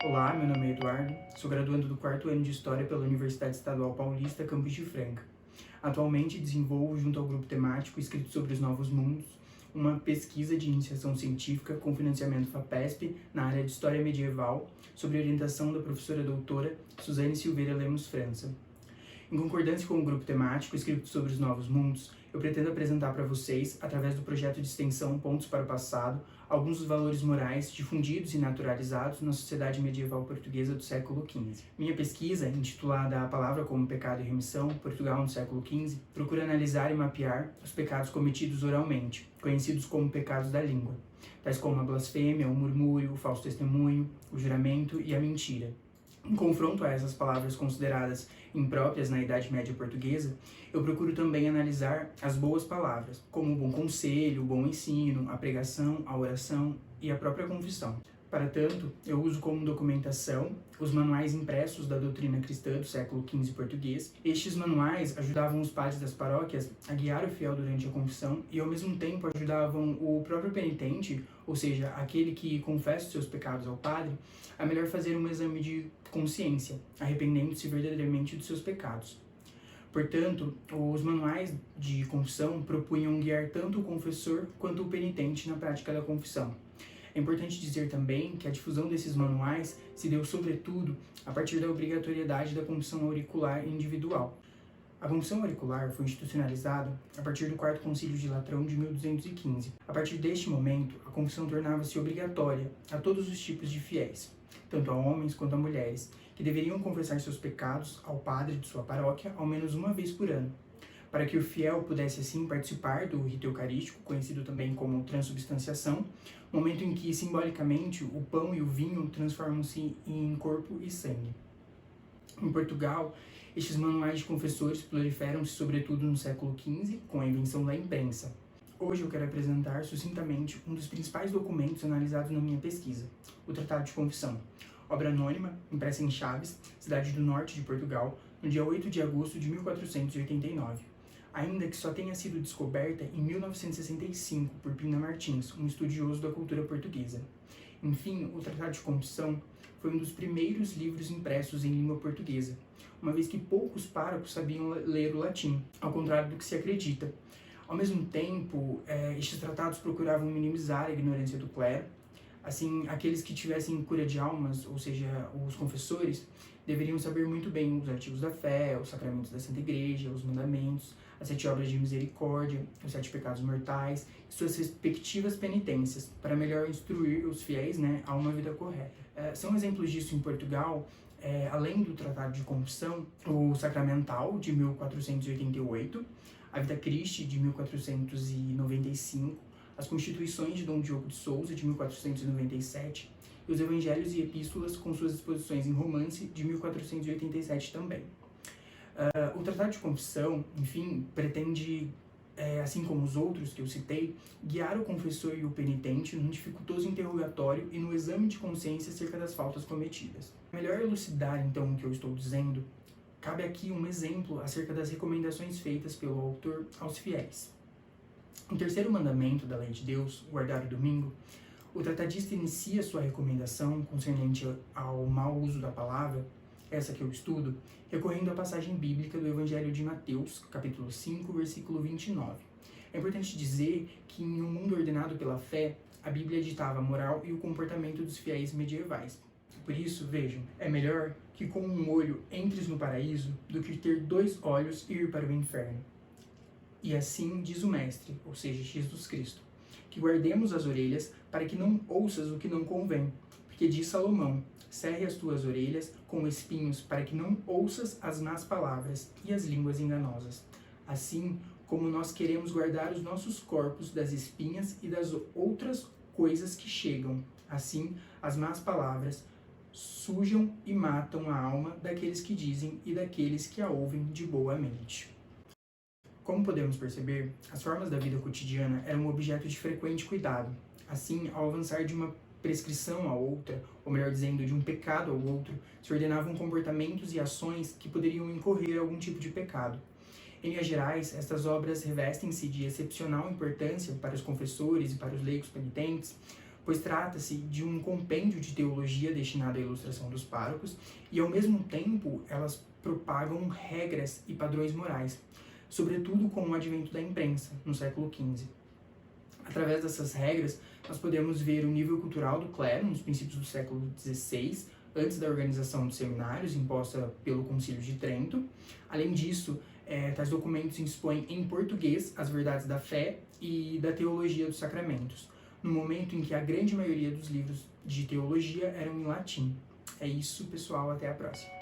Olá, meu nome é Eduardo, sou graduando do 4º ano de História pela Universidade Estadual Paulista, Campus de Franca. Atualmente desenvolvo, junto ao grupo temático Escrito sobre os Novos Mundos, uma pesquisa de iniciação científica com financiamento FAPESP na área de História Medieval, sob orientação da professora doutora Suzane Silveira Lemos França. Em concordância com o grupo temático Escrito sobre os Novos Mundos, eu pretendo apresentar para vocês, através do projeto de extensão Pontos para o Passado, alguns dos valores morais difundidos e naturalizados na sociedade medieval portuguesa do século XV. Minha pesquisa, intitulada A Palavra como Pecado e Remissão, Portugal no século XV, procura analisar e mapear os pecados cometidos oralmente, conhecidos como pecados da língua, tais como a blasfêmia, o murmúrio, o falso testemunho, o juramento e a mentira. Em confronto a essas palavras consideradas impróprias na Idade Média portuguesa, eu procuro também analisar as boas palavras, como o bom conselho, o bom ensino, a pregação, a oração e a própria confissão. Para tanto, eu uso como documentação os manuais impressos da doutrina cristã do século XV português. Estes manuais ajudavam os padres das paróquias a guiar o fiel durante a confissão e, ao mesmo tempo, ajudavam o próprio penitente, ou seja, aquele que confessa os seus pecados ao padre, a melhor fazer um exame de consciência, arrependendo-se verdadeiramente dos seus pecados. Portanto, os manuais de confissão propunham guiar tanto o confessor quanto o penitente na prática da confissão. É importante dizer também que a difusão desses manuais se deu, sobretudo, a partir da obrigatoriedade da confissão auricular individual. A confissão auricular foi institucionalizada a partir do 4º Concílio de Latrão de 1215. A partir deste momento, a confissão tornava-se obrigatória a todos os tipos de fiéis, tanto a homens quanto a mulheres, que deveriam confessar seus pecados ao padre de sua paróquia ao menos uma vez por ano, para que o fiel pudesse assim participar do rito eucarístico, conhecido também como transubstanciação, momento em que, simbolicamente, o pão e o vinho transformam-se em corpo e sangue. Em Portugal, estes manuais de confessores proliferam-se sobretudo no século XV, com a invenção da imprensa. Hoje eu quero apresentar sucintamente um dos principais documentos analisados na minha pesquisa, o Tratado de Confissão, obra anônima, impressa em Chaves, cidade do norte de Portugal, no dia 8 de agosto de 1489. Ainda que só tenha sido descoberta em 1965 por Pina Martins, um estudioso da cultura portuguesa. Enfim, o Tratado de Confissão foi um dos primeiros livros impressos em língua portuguesa, uma vez que poucos párocos sabiam ler o latim, ao contrário do que se acredita. Ao mesmo tempo, estes tratados procuravam minimizar a ignorância do clero. Assim, aqueles que tivessem cura de almas, ou seja, os confessores, deveriam saber muito bem os artigos da fé, os sacramentos da Santa Igreja, os mandamentos, as 7 obras de misericórdia, os 7 pecados mortais e suas respectivas penitências, para melhor instruir os fiéis, a uma vida correta. São exemplos disso em Portugal, além do Tratado de Confissão, o Sacramental, de 1488, a Vita Christi, de 1495, as Constituições de Dom Diogo de Souza, de 1497, e os Evangelhos e Epístolas, com suas exposições em romance, de 1487 também. O Tratado de Confissão, enfim, pretende, assim como os outros que eu citei, guiar o confessor e o penitente num dificultoso interrogatório e no exame de consciência acerca das faltas cometidas. Para melhor elucidar, então, o que eu estou dizendo, cabe aqui um exemplo acerca das recomendações feitas pelo autor aos fiéis. No 3º mandamento da Lei de Deus, guardar o domingo, o tratadista inicia sua recomendação concernente ao mau uso da palavra, essa que eu estudo, recorrendo à passagem bíblica do Evangelho de Mateus, capítulo 5, versículo 29. É importante dizer que em um mundo ordenado pela fé, a Bíblia ditava a moral e o comportamento dos fiéis medievais. Por isso, vejam, é melhor que com um olho entres no paraíso do que ter 2 olhos e ir para o inferno. E assim diz o Mestre, ou seja, Jesus Cristo, que guardemos as orelhas para que não ouças o que não convém, porque diz Salomão, cerre as tuas orelhas com espinhos para que não ouças as más palavras e as línguas enganosas. Assim como nós queremos guardar os nossos corpos das espinhas e das outras coisas que chegam, assim as más palavras sujam e matam a alma daqueles que dizem e daqueles que a ouvem de boa mente. Como podemos perceber, as formas da vida cotidiana eram objeto de frequente cuidado. Assim, ao avançar de uma prescrição a outra, ou melhor dizendo, de um pecado ao outro, se ordenavam comportamentos e ações que poderiam incorrer algum tipo de pecado. Em linhas gerais, estas obras revestem-se de excepcional importância para os confessores e para os leigos penitentes, pois trata-se de um compêndio de teologia destinado à ilustração dos párocos e, ao mesmo tempo, elas propagam regras e padrões morais, sobretudo com o advento da imprensa, no século XV. Através dessas regras, nós podemos ver o nível cultural do clero nos princípios do século XVI, antes da organização dos seminários, imposta pelo Concílio de Trento. Além disso, tais documentos expõem em português as verdades da fé e da teologia dos sacramentos, no momento em que a grande maioria dos livros de teologia eram em latim. É isso, pessoal, até a próxima.